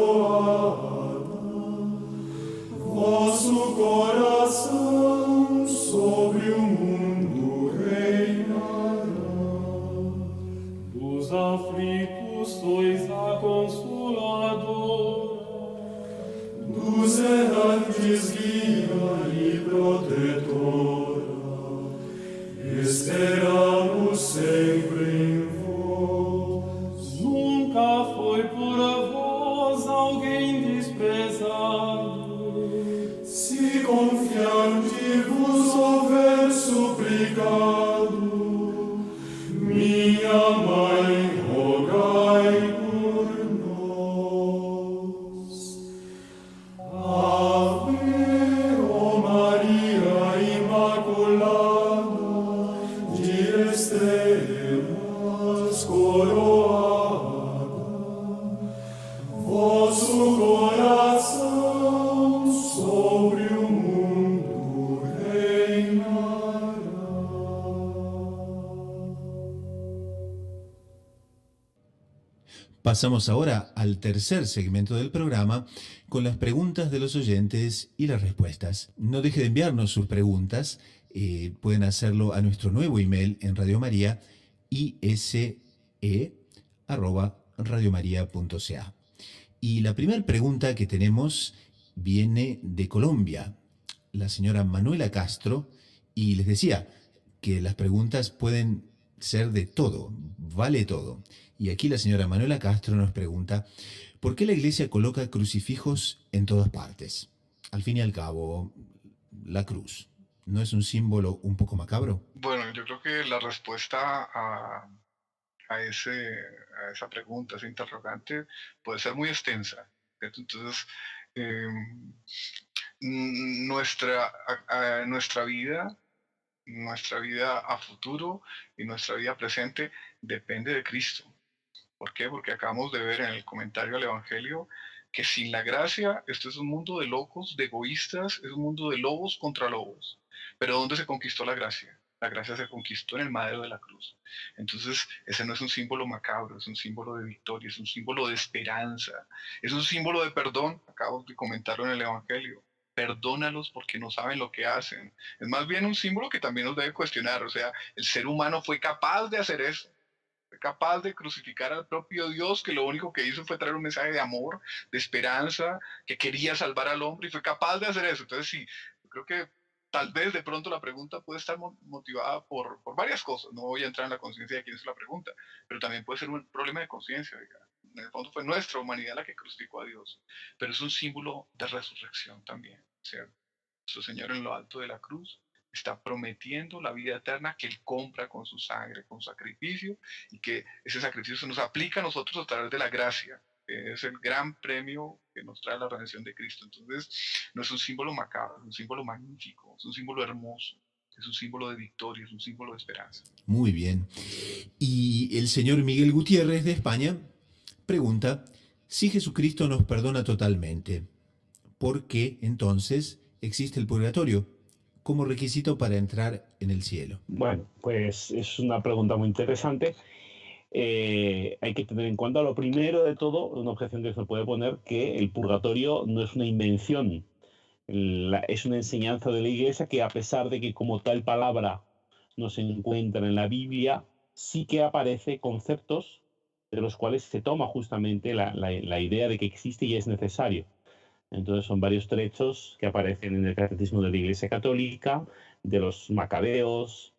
vosso coração sobre o mundo reinará. Dos aflitos sois a consoladora, dos errantes guia e protetora. Esperamos sempre em vós. Nunca foi por vós alguém desprezado, se confiante vos houver suplicado. Minha Mãe, rogai por nós. Ave, ó Maria Imaculada, de estrelas coroada, vosso coração sobre o mundo reinará. Pasamos ahora al tercer segmento del programa con las preguntas de los oyentes y las respuestas. No deje de enviarnos sus preguntas. Pueden hacerlo a nuestro nuevo email en Radio María, ise@radiomaria.ca. Y la primera pregunta que tenemos viene de Colombia, la señora Manuela Castro, y les decía que las preguntas pueden ser de todo, vale todo. Y aquí la señora Manuela Castro nos pregunta, ¿por qué la Iglesia coloca crucifijos en todas partes? Al fin y al cabo, la cruz, ¿no es un símbolo un poco macabro? Bueno, yo creo que la respuesta a esa pregunta, a ese interrogante, puede ser muy extensa, ¿cierto? Entonces, nuestra vida a futuro y nuestra vida presente depende de Cristo. ¿Por qué? Porque acabamos de ver en el comentario al Evangelio que sin la gracia esto es un mundo de locos, de egoístas, es un mundo de lobos contra lobos. Pero ¿dónde se conquistó la gracia? La gracia se conquistó en el madero de la cruz. Entonces, ese no es un símbolo macabro, es un símbolo de victoria, es un símbolo de esperanza, es un símbolo de perdón. Acabo de comentarlo en el Evangelio. Perdónalos porque no saben lo que hacen. Es más bien un símbolo que también nos debe cuestionar. O sea, el ser humano fue capaz de hacer eso. Fue capaz de crucificar al propio Dios, que lo único que hizo fue traer un mensaje de amor, de esperanza, que quería salvar al hombre, y fue capaz de hacer eso. Entonces, sí, yo creo que tal vez de pronto la pregunta puede estar motivada por varias cosas. No voy a entrar en la conciencia de quién hizo la pregunta, pero también puede ser un problema de conciencia. En el fondo fue nuestra humanidad la que crucificó a Dios, pero es un símbolo de resurrección también, ¿cierto? Nuestro Señor en lo alto de la cruz está prometiendo la vida eterna que Él compra con su sangre, con sacrificio, y que ese sacrificio se nos aplica a nosotros a través de la gracia, que es el gran premio que nos trae la redención de Cristo. Entonces, no es un símbolo macabro, es un símbolo magnífico, es un símbolo hermoso, es un símbolo de victoria, es un símbolo de esperanza. Muy bien. Y el señor Miguel Gutiérrez de España pregunta, si Jesucristo nos perdona totalmente, ¿por qué entonces existe el purgatorio como requisito para entrar en el cielo? Bueno, pues es una pregunta muy interesante. Hay que tener en cuenta, lo primero de todo, una objeción que se puede poner, que el purgatorio no es una invención, es una enseñanza de la Iglesia que, a pesar de que como tal palabra no se encuentra en la Biblia, sí que aparece conceptos de los cuales se toma justamente la idea de que existe y es necesario. Entonces son varios trechos que aparecen en el Catecismo de la Iglesia Católica, de los macabeos,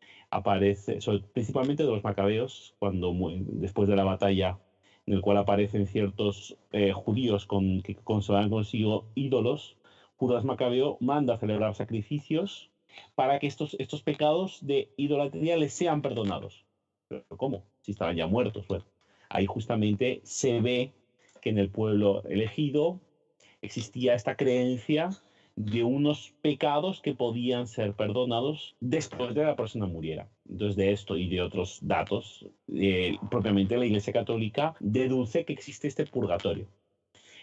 principalmente de los macabeos, después de la batalla, en el cual aparecen ciertos judíos que conservan consigo ídolos. Judas Macabeo manda a celebrar sacrificios para que estos pecados de idolatría les sean perdonados. ¿Pero cómo? Si estaban ya muertos. Bueno, ahí justamente se ve que en el pueblo elegido existía esta creencia de unos pecados que podían ser perdonados después de la persona muriera. Entonces, de esto y de otros datos, propiamente la Iglesia Católica deduce que existe este purgatorio.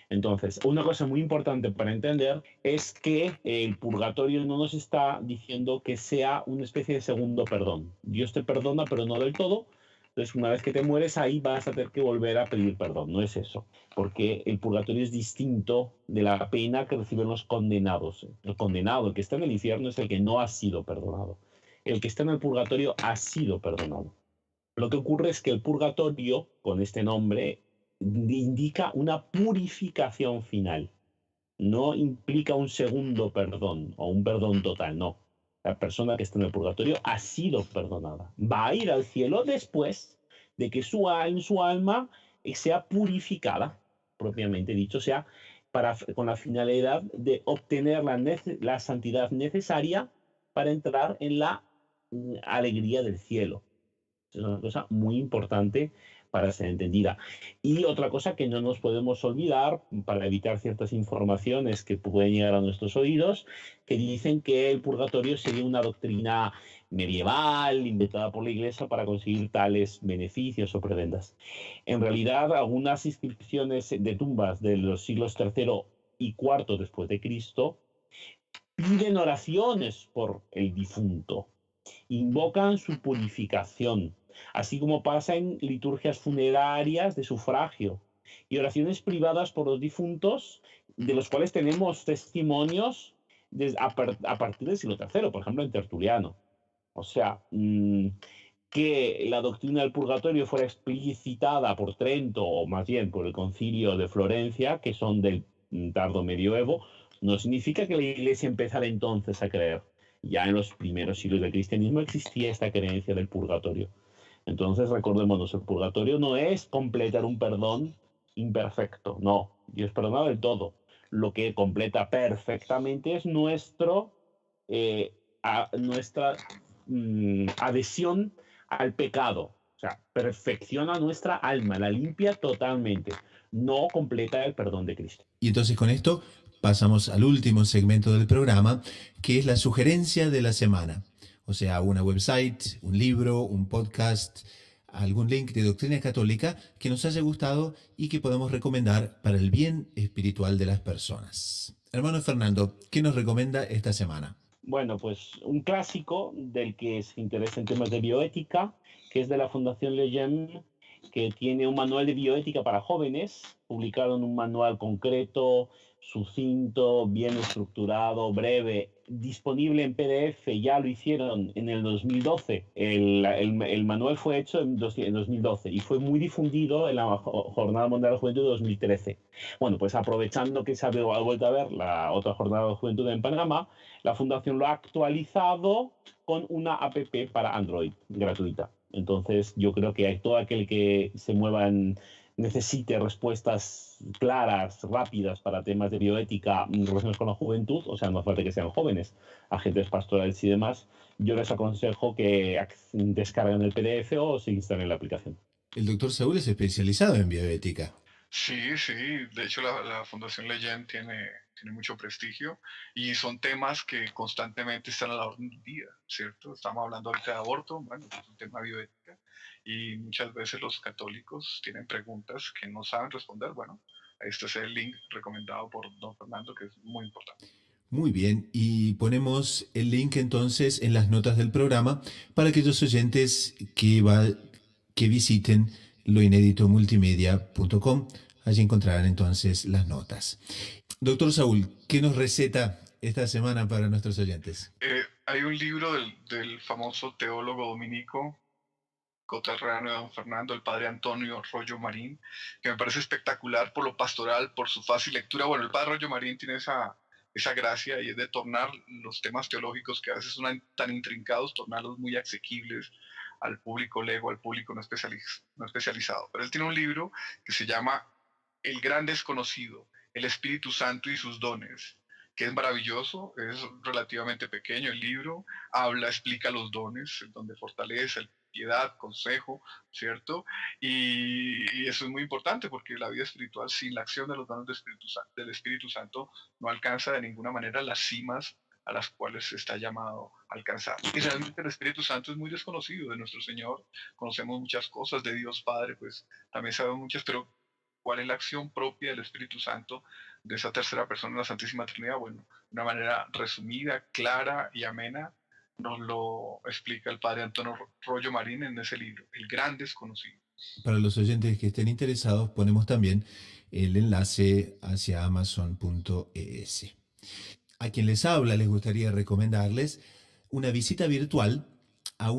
Entonces, una cosa muy importante para entender es que el purgatorio no nos está diciendo que sea una especie de segundo perdón. Dios te perdona, pero no del todo. Entonces, una vez que te mueres, ahí vas a tener que volver a pedir perdón. No es eso, porque el purgatorio es distinto de la pena que reciben los condenados. El condenado, el que está en el infierno, es el que no ha sido perdonado. El que está en el purgatorio ha sido perdonado. Lo que ocurre es que el purgatorio, con este nombre, indica una purificación final. No implica un segundo perdón o un perdón total, no. La persona que está en el purgatorio ha sido perdonada. Va a ir al cielo después de que su alma sea purificada, propiamente dicho, sea con la finalidad de obtener la santidad necesaria para entrar en la alegría del cielo. Es una cosa muy importante para ser entendida. Y otra cosa que no nos podemos olvidar, para evitar ciertas informaciones que pueden llegar a nuestros oídos, que dicen que el purgatorio sería una doctrina medieval, inventada por la Iglesia para conseguir tales beneficios o prebendas. En realidad, algunas inscripciones de tumbas de los siglos III y IV después de Cristo piden oraciones por el difunto, invocan su purificación, así como pasa en liturgias funerarias de sufragio y oraciones privadas por los difuntos, de los cuales tenemos testimonios a partir del siglo III, por ejemplo, en Tertuliano. O sea, que la doctrina del purgatorio fuera explicitada por Trento, o más bien por el Concilio de Florencia, que son del tardo medioevo, no significa que la Iglesia empezara entonces a creer. Ya en los primeros siglos del cristianismo existía esta creencia del purgatorio. Entonces, recordémonos, el purgatorio no es completar un perdón imperfecto, no, Dios perdona del todo. Lo que completa perfectamente es nuestra adhesión al pecado. O sea, perfecciona nuestra alma, la limpia totalmente. No completa el perdón de Cristo. Y entonces con esto pasamos al último segmento del programa, que es la sugerencia de la semana. O sea, una website, un libro, un podcast, algún link de doctrina católica que nos haya gustado y que podamos recomendar para el bien espiritual de las personas. Hermano Fernando, ¿qué nos recomienda esta semana? Bueno, pues un clásico del que se interesa en temas de bioética, que es de la Fundación Legem, que tiene un manual de bioética para jóvenes. Publicaron un manual concreto, sucinto, bien estructurado, breve, disponible en PDF. Ya lo hicieron en el 2012. El manual fue hecho en 2012 y fue muy difundido en la Jornada Mundial de la Juventud de 2013. Bueno, pues aprovechando que se ha vuelto a ver la otra Jornada de la Juventud en Panamá, la Fundación lo ha actualizado con una app para Android gratuita. Entonces, yo creo que todo aquel que se mueva necesite respuestas claras, rápidas para temas de bioética relacionados con la juventud, o sea, no hace falta que sean jóvenes, agentes pastorales y demás, yo les aconsejo que descarguen el PDF o se instalen la aplicación. El doctor Saúl es especializado en bioética. Sí, sí, de hecho la Fundación Leyen tiene mucho prestigio y son temas que constantemente están a la orden del día, ¿cierto? Estamos hablando ahorita de aborto, bueno, es un tema de bioética y muchas veces los católicos tienen preguntas que no saben responder. Bueno, este es el link recomendado por don Fernando, que es muy importante. Muy bien, y ponemos el link entonces en las notas del programa para aquellos oyentes que visiten loinéditomultimedia.com. Allí encontrarán entonces las notas. Doctor Saúl, ¿qué nos receta esta semana para nuestros oyentes? Hay un libro del famoso teólogo dominico coterráneo de don Fernando, el padre Antonio Rollo Marín, que me parece espectacular por lo pastoral, por su fácil lectura. Bueno, el padre Rollo Marín tiene esa gracia y es de tornar los temas teológicos que a veces son tan intrincados, tornarlos muy asequibles al público lego, al público no especializado. Pero él tiene un libro que se llama El Gran Desconocido, el Espíritu Santo y sus dones, que es maravilloso, es relativamente pequeño el libro, explica los dones, el don de fortaleza, el piedad, consejo, ¿cierto? Y eso es muy importante porque la vida espiritual sin la acción de los dones del Espíritu Santo no alcanza de ninguna manera las cimas a las cuales se está llamado a alcanzar. Y realmente el Espíritu Santo es muy desconocido de nuestro Señor. Conocemos muchas cosas de Dios Padre, pues también sabemos muchas, pero ¿cuál es la acción propia del Espíritu Santo, de esa tercera persona de la Santísima Trinidad? Bueno, de una manera resumida, clara y amena, nos lo explica el padre Antonio Rollo Marín en ese libro, El Gran Desconocido. Para los oyentes que estén interesados, ponemos también el enlace hacia amazon.es. A quien les habla, les gustaría recomendarles una visita virtual a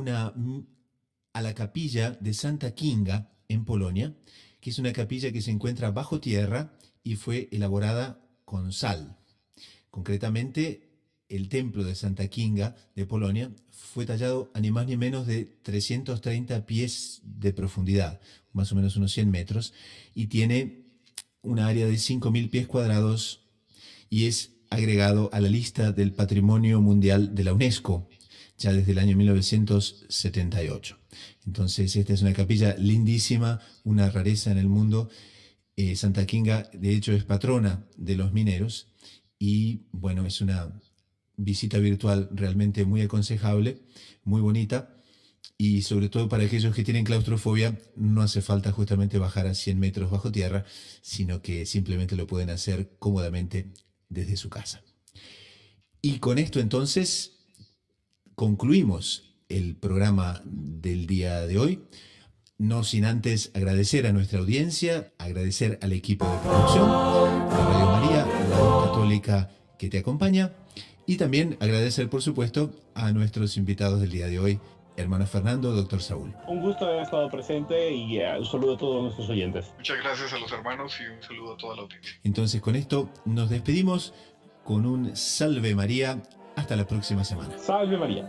la capilla de Santa Kinga en Polonia, que es una capilla que se encuentra bajo tierra y fue elaborada con sal. Concretamente, el templo de Santa Kinga de Polonia fue tallado a ni más ni menos de 330 pies de profundidad, más o menos unos 100 metros, y tiene una área de 5.000 pies cuadrados y es agregado a la lista del Patrimonio Mundial de la UNESCO, ya desde el año 1978. Entonces, esta es una capilla lindísima, una rareza en el mundo. Santa Kinga, de hecho, es patrona de los mineros y, bueno, es una visita virtual realmente muy aconsejable, muy bonita, y sobre todo para aquellos que tienen claustrofobia, no hace falta justamente bajar a 100 metros bajo tierra, sino que simplemente lo pueden hacer cómodamente desde su casa. Y con esto entonces concluimos el programa del día de hoy, no sin antes agradecer a nuestra audiencia, agradecer al equipo de producción de Radio María, la voz católica que te acompaña, y también agradecer, por supuesto, a nuestros invitados del día de hoy, hermano Fernando, doctor Saúl. Un gusto haber estado presente y un saludo a todos nuestros oyentes. Muchas gracias a los hermanos y un saludo a toda la audiencia. Entonces, con esto nos despedimos con un Salve María. Hasta la próxima semana. Salve María.